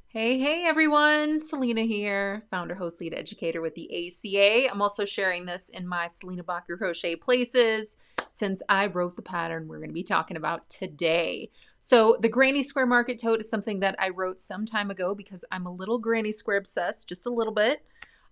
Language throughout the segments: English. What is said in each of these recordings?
Hey everyone, Selena here, founder, host, lead educator with the ACA. I'm also sharing this in my Selena Bacher Crochet Places since I wrote the pattern we're going to be talking about today. So the Granny Square Market Tote is something that I wrote some time ago because I'm a little Granny Square obsessed, just a little bit.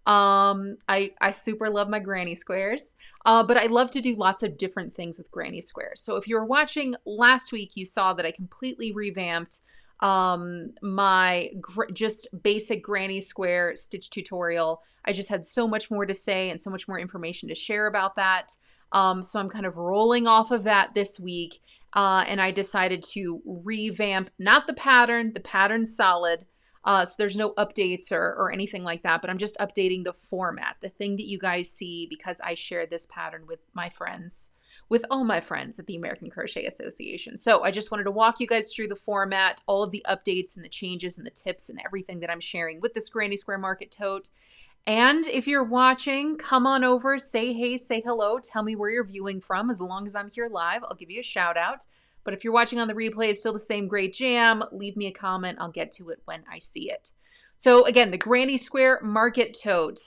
I super love my granny squares, but I love to do lots of different things with granny squares. So if you were watching last week, you saw that I completely revamped my just basic granny square stitch tutorial. I just had so much more to say and so much more information to share about that. So I'm kind of rolling off of that this week, and I decided to revamp, not the pattern's solid. So there's no updates or anything like that, but I'm just updating the format, the thing that you guys see, because I share this pattern with my friends, with all my friends at the American Crochet Association. So I just wanted to walk you guys through the format, all of the updates and the changes and the tips and everything that I'm sharing with this Granny Square Market Tote. And if you're watching, come on over, say hey, say hello, tell me where you're viewing from. As long as I'm here live, I'll give you a shout out. But if you're watching on the replay, it's still the same great jam. Leave me a comment. I'll get to it when I see it. So again, the Granny Square Market Tote,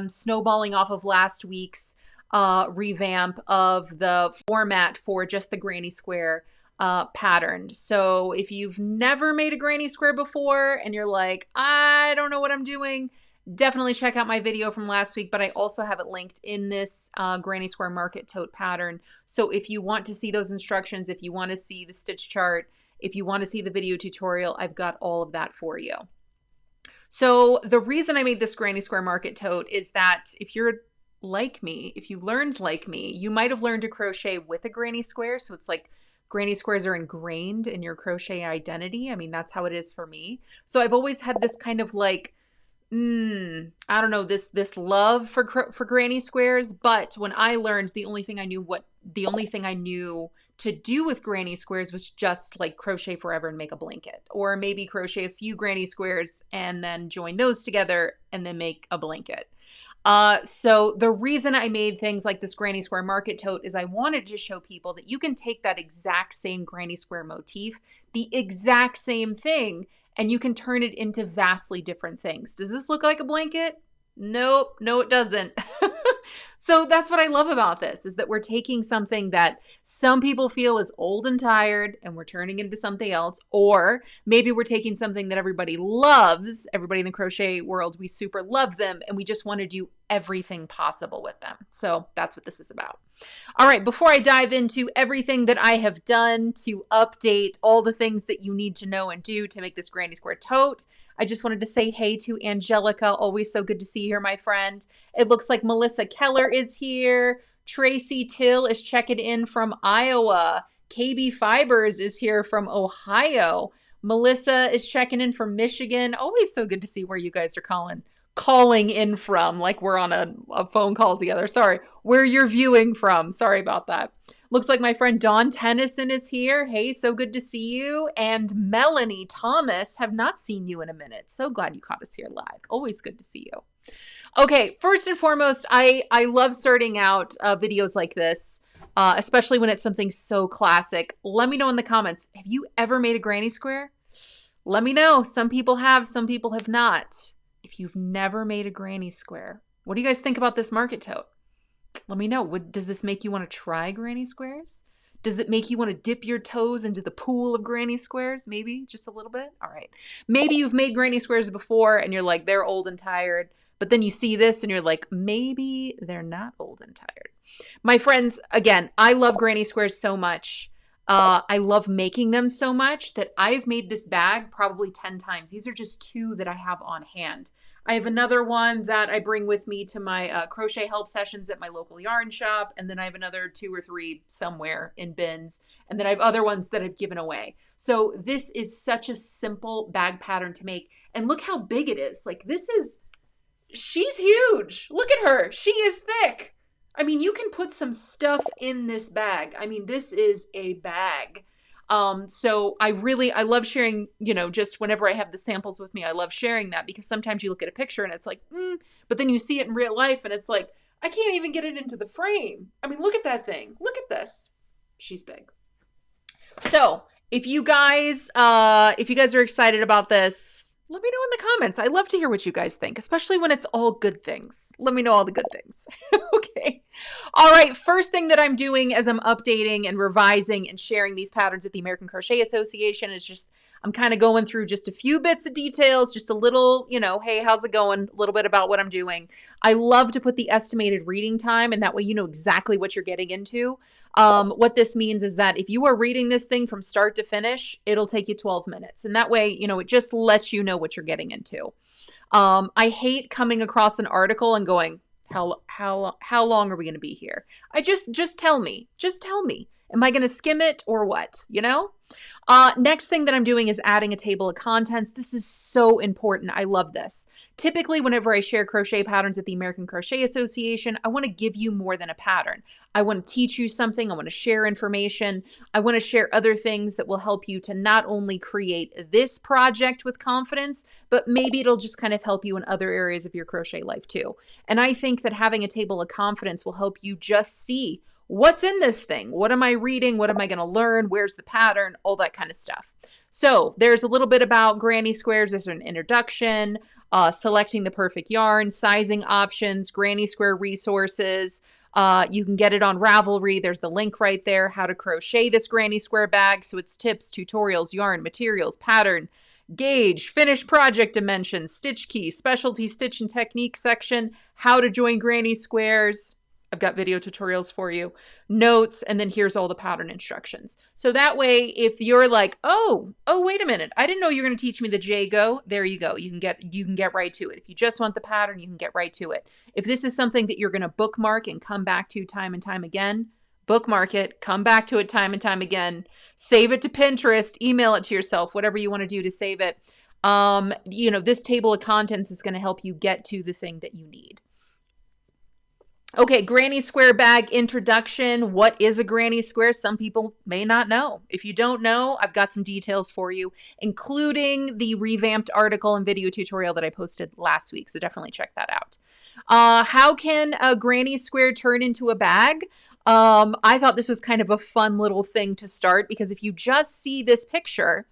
snowballing off of last week's revamp of the format for just the Granny Square pattern. So if you've never made a Granny Square before and you're like, I don't know what I'm doing, definitely check out my video from last week, but I also have it linked in this Granny Square Market Tote pattern. So if you want to see those instructions, if you want to see the stitch chart, if you want to see the video tutorial, I've got all of that for you. So the reason I made this Granny Square Market Tote is that if you're like me, if you learned like me, you might have learned to crochet with a granny square. So it's like granny squares are ingrained in your crochet identity. I mean, that's how it is for me. So I've always had this kind of like, I don't know, this love for granny squares. But when I learned, the only thing I knew to do with granny squares was just like crochet forever and make a blanket, or maybe crochet a few granny squares and then join those together and then make a blanket. So the reason I made things like this Granny Square Market Tote is I wanted to show people that you can take that exact same Granny Square motif, the exact same thing, and you can turn it into vastly different things. Does this look like a blanket? Nope, no, it doesn't. So that's what I love about this, is that we're taking something that some people feel is old and tired and we're turning it into something else. Or maybe we're taking something that everybody loves, everybody in the crochet world, we super love them, and we just want to do everything possible with them. So that's what this is about. All right, before I dive into everything that I have done to update all the things that you need to know and do to make this Granny Square Tote, I just wanted to say hey to Angelica. Always so good to see you here, my friend. It looks like Melissa Keller is here. Tracy Till is checking in from Iowa. KB Fibers is here from Ohio. Melissa is checking in from Michigan. Always so good to see where you guys are calling in from, like we're on a phone call together. Sorry, where you're viewing from. Sorry about that. Looks like my friend Dawn Tennyson is here. Hey, so good to see you. And Melanie Thomas, have not seen you in a minute. So glad you caught us here live. Always good to see you. Okay, first and foremost, I love starting out videos like this, especially when it's something so classic. Let me know in the comments, have you ever made a granny square? Let me know. Some people have, some people have not. If you've never made a granny square, what do you guys think about this market tote? Let me know. Does this make you want to try granny squares? Does it make you want to dip your toes into the pool of granny squares? Maybe just a little bit. All right. Maybe you've made granny squares before and you're like, they're old and tired. But then you see this and you're like, maybe they're not old and tired. My friends, again, I love granny squares so much. I love making them so much that I've made this bag probably 10 times. These are just two that I have on hand. I have another one that I bring with me to my crochet help sessions at my local yarn shop. And then I have another 2 or 3 somewhere in bins. And then I have other ones that I've given away. So this is such a simple bag pattern to make. And look how big it is. Like she's huge. Look at her. She is thick. I mean, you can put some stuff in this bag. I mean, this is a bag. So I love sharing, just whenever I have the samples with me, I love sharing that, because sometimes you look at a picture and it's like, but then you see it in real life and it's like, I can't even get it into the frame. I mean, look at that thing. Look at this. She's big. So if you guys are excited about this, Let me know in the comments. I love to hear what you guys think, especially when it's all good things. Let me know all the good things. Okay. All right. First thing that I'm doing as I'm updating and revising and sharing these patterns at the American Crochet Association is just, I'm kind of going through just a few bits of details, just a little, hey, how's it going? A little bit about what I'm doing. I love to put the estimated reading time, and that way you know exactly what you're getting into. What this means is that if you are reading this thing from start to finish, it'll take you 12 minutes. And that way, it just lets you know what you're getting into. I hate coming across an article and going, how long are we going to be here? Just tell me. Just tell me. Am I going to skim it or what? Next thing that I'm doing is adding a table of contents. This is so important. I love this. Typically, whenever I share crochet patterns at the American Crochet Association, I want to give you more than a pattern. I want to teach you something. I want to share information. I want to share other things that will help you to not only create this project with confidence, but maybe it'll just kind of help you in other areas of your crochet life too. And I think that having a table of confidence will help you just see what's in this thing? What am I reading? What am I going to learn? Where's the pattern? All that kind of stuff. So there's a little bit about granny squares. There's an introduction, selecting the perfect yarn, sizing options, granny square resources. You can get it on Ravelry. There's the link right there, how to crochet this granny square bag. So it's tips, tutorials, yarn, materials, pattern, gauge, finished project dimensions, stitch key, specialty stitch and technique section, how to join granny squares. I've got video tutorials for you, notes, and then here's all the pattern instructions. So that way, if you're like, oh, wait a minute, I didn't know you were going to teach me the Jago. There you go. You can get right to it. If you just want the pattern, you can get right to it. If this is something that you're going to bookmark and come back to time and time again, bookmark it, come back to it time and time again, save it to Pinterest, email it to yourself, whatever you want to do to save it. This table of contents is going to help you get to the thing that you need. Okay, granny square bag introduction. What is a granny square? Some people may not know. If you don't know, I've got some details for you, including the revamped article and video tutorial that I posted last week. So definitely check that out. How can a granny square turn into a bag? I thought this was kind of a fun little thing to start, because if you just see this picture,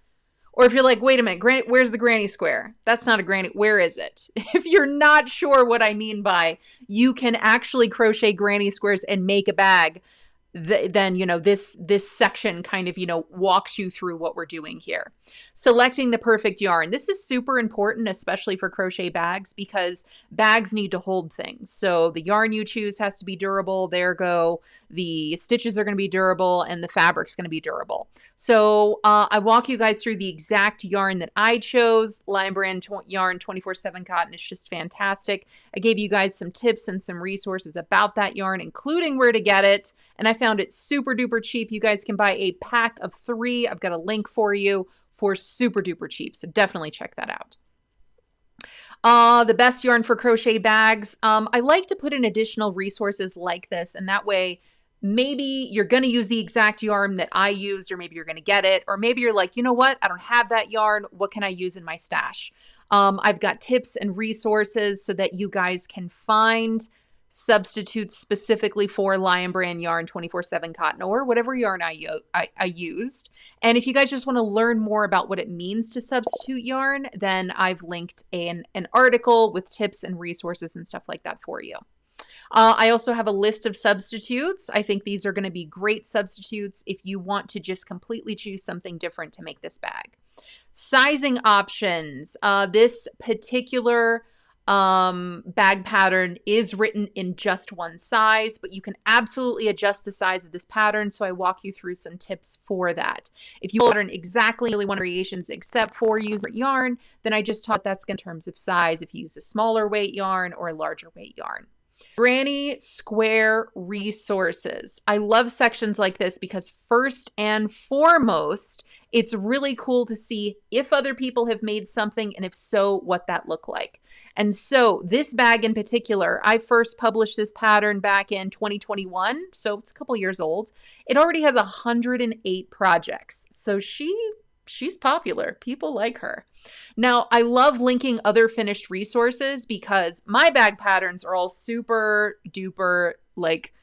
or if you're like, wait a minute, where's the granny square? That's not a granny. Where is it? If you're not sure what I mean by you can actually crochet granny squares and make a bag, then, this section kind of, walks you through what we're doing here. Selecting the perfect yarn. This is super important, especially for crochet bags, because bags need to hold things. So the yarn you choose has to be durable. The stitches are going to be durable, and the fabric's going to be durable. So I walk you guys through the exact yarn that I chose. Lion Brand yarn 24/7 cotton. It's just fantastic. I gave you guys some tips and some resources about that yarn, including where to get it. And I found it super duper cheap. You guys can buy a pack of 3. I've got a link for you for super duper cheap. So definitely check that out. The best yarn for crochet bags. I like to put in additional resources like this, and that way maybe you're going to use the exact yarn that I used, or maybe you're going to get it, or maybe you're like, you know what? I don't have that yarn. What can I use in my stash? I've got tips and resources so that you guys can find substitutes specifically for Lion Brand yarn 24/7 cotton, or whatever yarn I used. And if you guys just want to learn more about what it means to substitute yarn, then I've linked an article with tips and resources and stuff like that for you. I also have a list of substitutes. I think these are going to be great substitutes if you want to just completely choose something different to make this bag. Sizing options. This particular bag pattern is written in just one size, but you can absolutely adjust the size of this pattern. So I walk you through some tips for that. If you pattern exactly one variations except for using yarn, then I just taught that's in terms of size if you use a smaller weight yarn or a larger weight yarn. Granny square resources. I love sections like this because first and foremost, it's really cool to see if other people have made something, and if so, what that looked like. And so this bag in particular, I first published this pattern back in 2021, so it's a couple years old. It already has 108 projects, so she's popular. People like her. Now, I love linking other finished resources because my bag patterns are all super duper, like,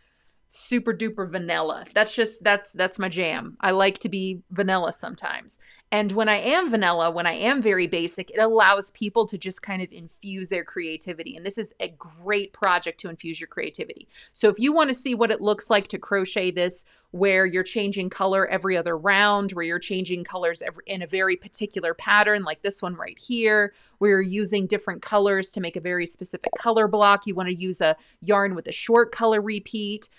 super duper vanilla. That's my jam. I like to be vanilla sometimes. And when I am vanilla, when I am very basic, it allows people to just kind of infuse their creativity. And this is a great project to infuse your creativity. So if you want to see what it looks like to crochet this, where you're changing color every other round, where you're changing colors in a very particular pattern, like this one right here, where you're using different colors to make a very specific color block. You want to use a yarn with a short color repeat,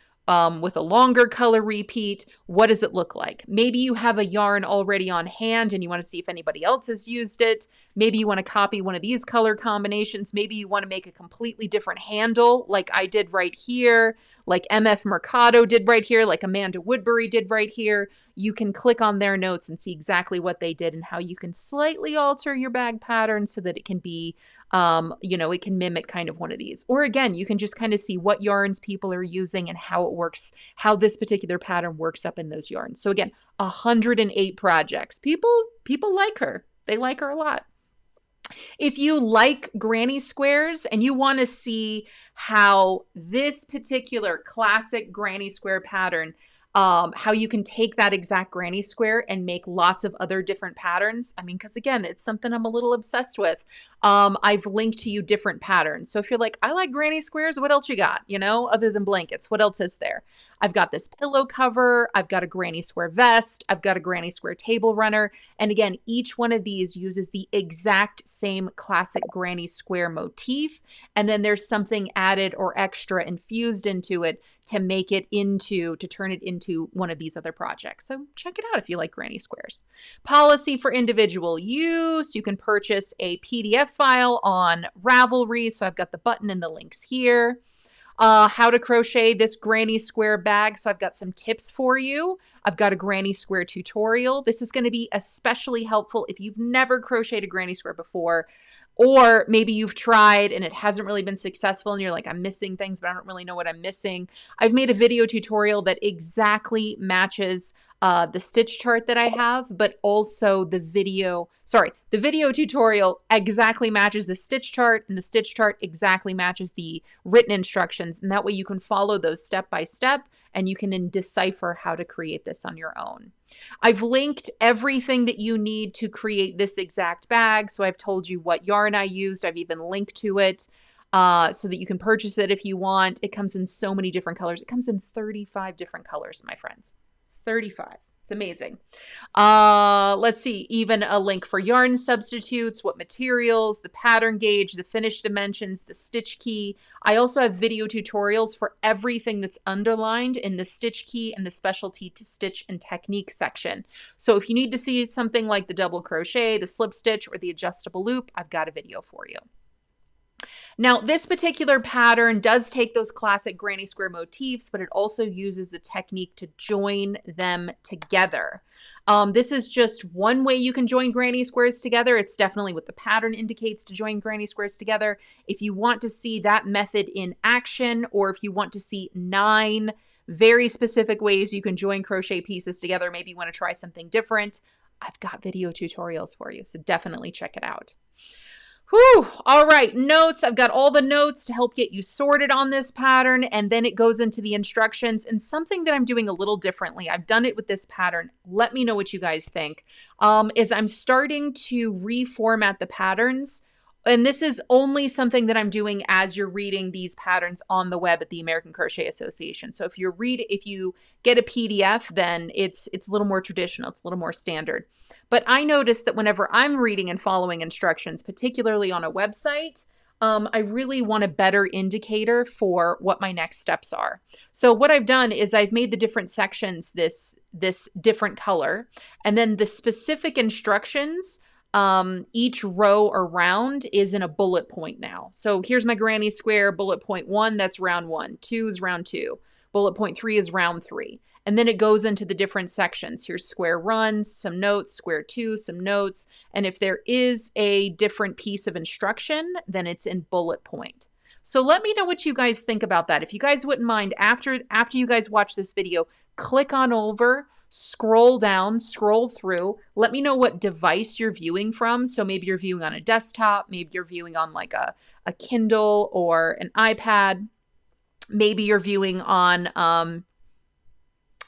with a longer color repeat. What does it look like? Maybe you have a yarn already on hand and you want to see if anybody else has used it. Maybe you want to copy one of these color combinations. Maybe you want to make a completely different handle like I did right here, like MF Mercado did right here, like Amanda Woodbury did right here. You can click on their notes and see exactly what they did and how you can slightly alter your bag pattern so that it can be, it can mimic kind of one of these. Or again, you can just kind of see what yarns people are using and how it works, how this particular pattern works up in those yarns. So again, 108 projects. People like her. They like her a lot. If you like granny squares and you want to see how this particular classic granny square pattern, how you can take that exact granny square and make lots of other different patterns. I mean, because again, it's something I'm a little obsessed with. I've linked to you different patterns. So if you're like, I like granny squares, what else you got? Other than blankets, what else is there? I've got this pillow cover. I've got a granny square vest. I've got a granny square table runner. And again, each one of these uses the exact same classic granny square motif. And then there's something added or extra infused into it to turn it into one of these other projects. So check it out if you like granny squares. Policy for individual use. You can purchase a PDF file on Ravelry. So I've got the button and the links here. How to crochet this granny square bag. So I've got some tips for you. I've got a granny square tutorial. This is going to be especially helpful if you've never crocheted a granny square before, or maybe you've tried and it hasn't really been successful and you're like, I'm missing things, but I don't really know what I'm missing. I've made a video tutorial that exactly matches the stitch chart that I have, but also the video tutorial exactly matches the stitch chart, and the stitch chart exactly matches the written instructions. And that way you can follow those step by step and you can then decipher how to create this on your own. I've linked everything that you need to create this exact bag. So I've told you what yarn I used. I've even linked to it so that you can purchase it if you want. It comes in so many different colors. It comes in 35 different colors, my friends. 35. It's amazing. Let's see, even a link for yarn substitutes, what materials, the pattern gauge, the finish dimensions, the stitch key. I also have video tutorials for everything that's underlined in the stitch key and the specialty to stitch and technique section. So if you need to see something like the double crochet, the slip stitch, or the adjustable loop, I've got a video for you. Now, this particular pattern does take those classic granny square motifs, but it also uses the technique to join them together. This is just one way you can join granny squares together. It's definitely what the pattern indicates to join granny squares together. If you want to see that method in action, or if you want to see 9 very specific ways you can join crochet pieces together, maybe you want to try something different, I've got video tutorials for you, so definitely check it out. Whew. All right, notes. I've got all the notes to help get you sorted on this pattern, and then it goes into the instructions. And something that I'm doing a little differently, I've done it with this pattern. Let me know what you guys think, is I'm starting to reformat the patterns. And this is only something that I'm doing as you're reading these patterns on the web at the American Crochet Association. So if you get a PDF, then it's a little more traditional. It's a little more standard. But I noticed that whenever I'm reading and following instructions, particularly on a website, I really want a better indicator for what my next steps are. So what I've done is I've made the different sections this different color, and then the specific instructions, each row or round is in a bullet point now. So here's my granny square, bullet point 1, that's round 1. 2 is round 2. Bullet point 3 is round 3. And then it goes into the different sections. Here's square runs, some notes, square 2, some notes. And if there is a different piece of instruction, then it's in bullet point. So let me know what you guys think about that. If you guys wouldn't mind, after you guys watch this video, click on over, scroll down, scroll through. Let me know what device you're viewing from. So maybe you're viewing on a desktop, maybe you're viewing on like a Kindle or an iPad. Maybe you're viewing on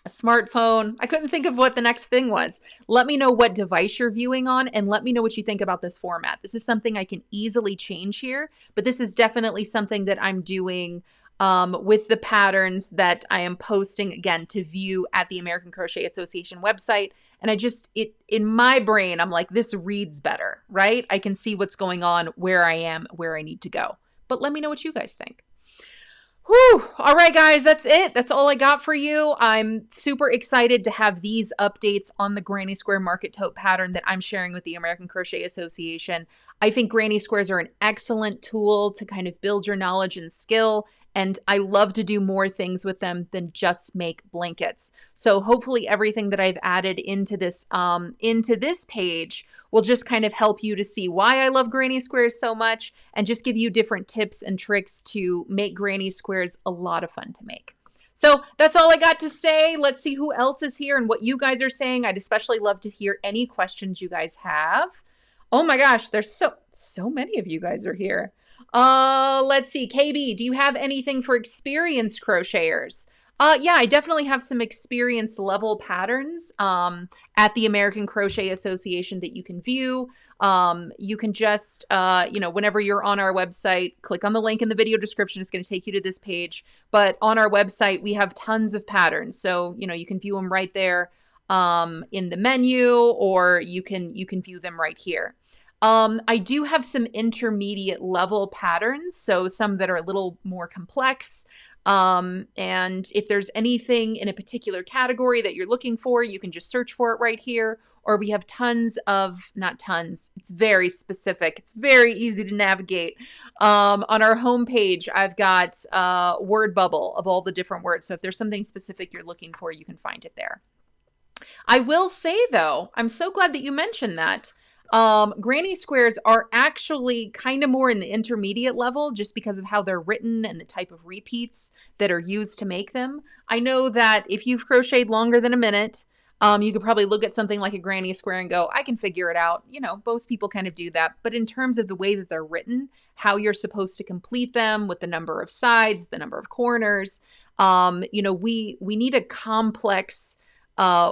a smartphone. I couldn't think of what the next thing was. Let me know what device you're viewing on and let me know what you think about this format. This is something I can easily change here, but this is definitely something that I'm doing with the patterns that I am posting again to view at the American Crochet Association website. And in my brain, I'm like, this reads better, right? I can see what's going on, where I am, where I need to go. But let me know what you guys think. Whew. All right, guys, that's it. That's all I got for you. I'm super excited to have these updates on the Granny Square Market Tote pattern that I'm sharing with the American Crochet Association. I think granny squares are an excellent tool to kind of build your knowledge and skill. And I love to do more things with them than just make blankets. So hopefully everything that I've added into this page will just kind of help you to see why I love granny squares so much and just give you different tips and tricks to make granny squares a lot of fun to make. So that's all I got to say. Let's see who else is here and what you guys are saying. I'd especially love to hear any questions you guys have. Oh my gosh, there's so many of you guys are here. Let's see. KB, do you have anything for experienced crocheters? Yeah, I definitely have some experience level patterns at the American Crochet Association that you can view. You can just, whenever you're on our website, click on the link in the video description. It's going to take you to this page. But on our website, we have tons of patterns. So, you can view them right there in the menu, or you can view them right here. I do have some intermediate level patterns, so some that are a little more complex. And if there's anything in a particular category that you're looking for, you can just search for it right here. Or we have not tons, it's very specific. It's very easy to navigate. On our homepage, I've got a word bubble of all the different words. So if there's something specific you're looking for, you can find it there. I will say though, I'm so glad that you mentioned that. Granny squares are actually kind of more in the intermediate level just because of how they're written and the type of repeats that are used to make them. I know that if you've crocheted longer than a minute, you could probably look at something like a granny square and go, I can figure it out. Most people kind of do that. But in terms of the way that they're written, how you're supposed to complete them with the number of sides, the number of corners, we need a complex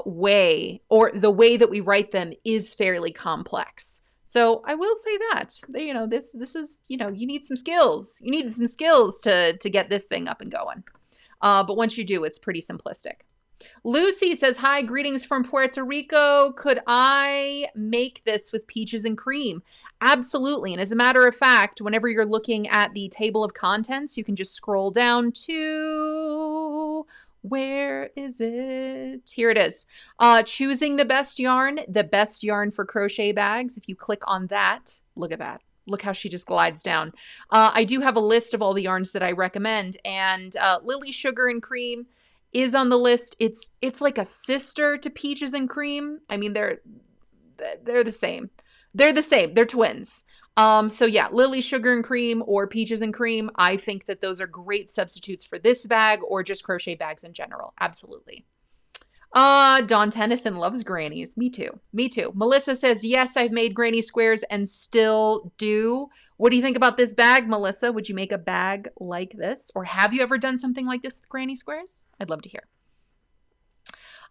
way, or the way that we write them is fairly complex. So I will say that, this is, you need some skills. You need some skills to get this thing up and going. But once you do, it's pretty simplistic. Lucy says, hi, greetings from Puerto Rico. Could I make this with peaches and cream? Absolutely. And as a matter of fact, whenever you're looking at the table of contents, you can just scroll down to... where is it? Here it is. Choosing the best yarn for crochet bags. If you click on that, look at that. Look how she just glides down. I do have a list of all the yarns that I recommend, and Lily Sugar and Cream is on the list. It's like a sister to Peaches and Cream. I mean, they're the same. They're the same. They're twins. So yeah, Lily Sugar and Cream or Peaches and Cream. I think that those are great substitutes for this bag or just crochet bags in general. Absolutely. Dawn Tennyson loves grannies. Me too. Melissa says, yes, I've made granny squares and still do. What do you think about this bag, Melissa? Would you make a bag like this? Or have you ever done something like this with granny squares? I'd love to hear.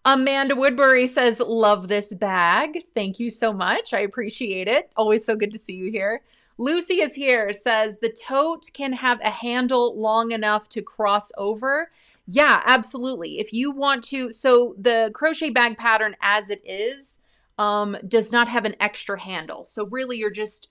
Amanda Woodbury says, love this bag. Thank you so much. I appreciate it. Always so good to see you here. Lucy is here, says, the tote can have a handle long enough to cross over. Yeah, absolutely. If you want to, so the crochet bag pattern as it is, does not have an extra handle. So really you're just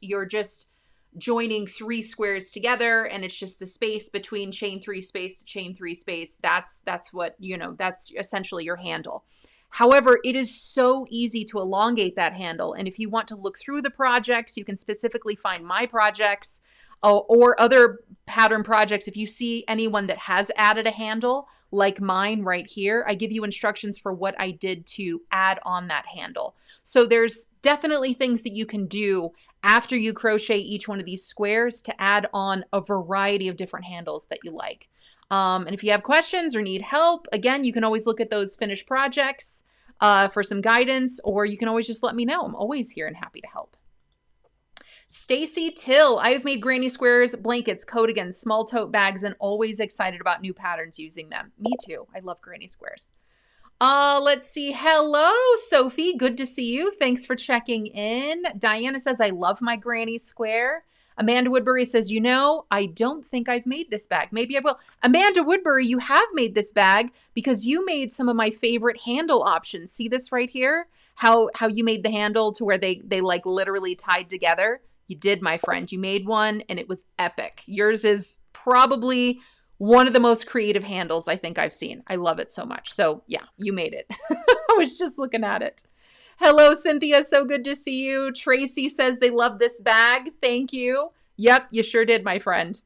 joining 3 squares together, and it's just the space between chain 3 space to chain 3 space. That's what, that's essentially your handle. However, it is so easy to elongate that handle. And if you want to look through the projects, you can specifically find my projects or other pattern projects. If you see anyone that has added a handle like mine right here, I give you instructions for what I did to add on that handle. So there's definitely things that you can do after you crochet each one of these squares to add on a variety of different handles that you like. And if you have questions or need help, again, you can always look at those finished projects for some guidance, or you can always just let me know. I'm always here and happy to help. Stacy Till, I've made granny squares, blankets, coatigans, small tote bags, and always excited about new patterns using them. Me too. I love granny squares. Let's see. Hello, Sophie. Good to see you. Thanks for checking in. Diana says, I love my granny square. Amanda Woodbury says, I don't think I've made this bag. Maybe I will. Amanda Woodbury, you have made this bag because you made some of my favorite handle options. See this right here? How you made the handle to where they like literally tied together. You did, my friend. You made one and it was epic. Yours is probably one of the most creative handles I think I've seen. I love it so much. So yeah, you made it. I was just looking at it. Hello, Cynthia. So good to see you. Tracy says they love this bag. Thank you. Yep, you sure did, my friend.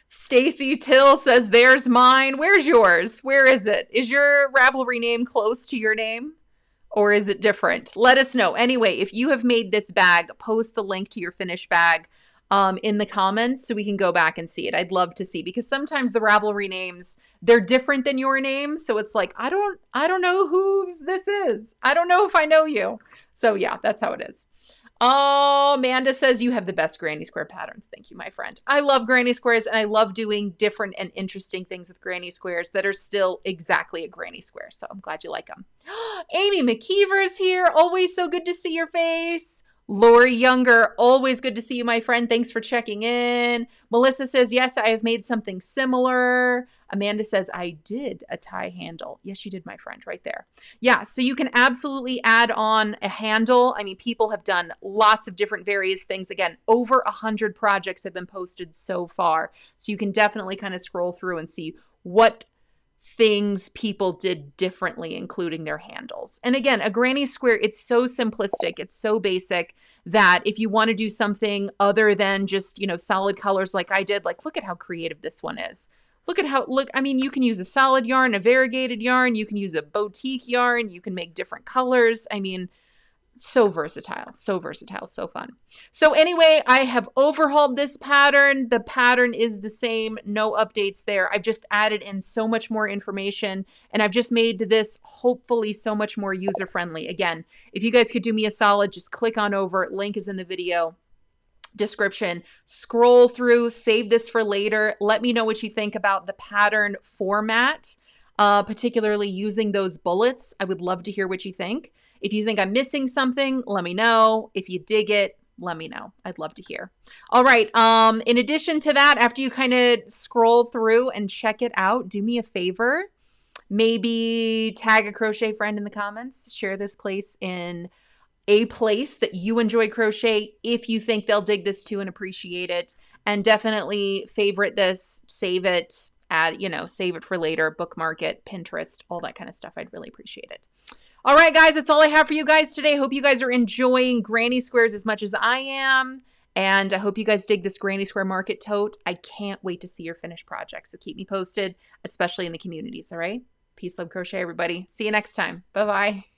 Stacy Till says, there's mine. Where's yours? Where is it? Is your Ravelry name close to your name? Or is it different? Let us know. Anyway, if you have made this bag, post the link to your finished bag in the comments so we can go back and see it. I'd love to see, because sometimes the Ravelry names, they're different than your name. So it's like, I don't know whose this is. I don't know if I know you. So yeah, that's how it is. Oh, Amanda says you have the best granny square patterns. Thank you, my friend. I love granny squares, and I love doing different and interesting things with granny squares that are still exactly a granny square. So I'm glad you like them. Amy McKeever's here. Always so good to see your face. Lori Younger, always good to see you, my friend. Thanks for checking in. Melissa says, yes, I have made something similar. Amanda says, I did a tie handle. Yes, you did, my friend, right there. Yeah, so you can absolutely add on a handle. I mean, people have done lots of different various things. Again, over 100 projects have been posted so far. So you can definitely kind of scroll through and see what things people did differently, including their handles. And again, a granny square, it's so simplistic, it's so basic that if you want to do something other than just, solid colors like I did, like look at how creative this one is. I mean, you can use a solid yarn, a variegated yarn, you can use a boutique yarn, you can make different colors. I mean, so versatile, so fun. So anyway, I have overhauled this pattern. The pattern is the same, no updates there. I've just added in so much more information, and I've just made this hopefully so much more user-friendly. Again, if you guys could do me a solid, just click on over. Link is in the video description. Scroll through, save this for later. Let me know what you think about the pattern format, particularly using those bullets. I would love to hear what you think. If you think I'm missing something, let me know. If you dig it, let me know. I'd love to hear. All right. In addition to that, after you kind of scroll through and check it out, do me a favor. Maybe tag a crochet friend in the comments. Share this place in a place that you enjoy crochet if you think they'll dig this too and appreciate it. And definitely favorite this, save it, save it for later, bookmark it, Pinterest, all that kind of stuff. I'd really appreciate it. All right, guys, that's all I have for you guys today. Hope you guys are enjoying granny squares as much as I am. And I hope you guys dig this granny square market tote. I can't wait to see your finished projects. So keep me posted, especially in the communities, all right? Peace, love, crochet, everybody. See you next time. Bye-bye.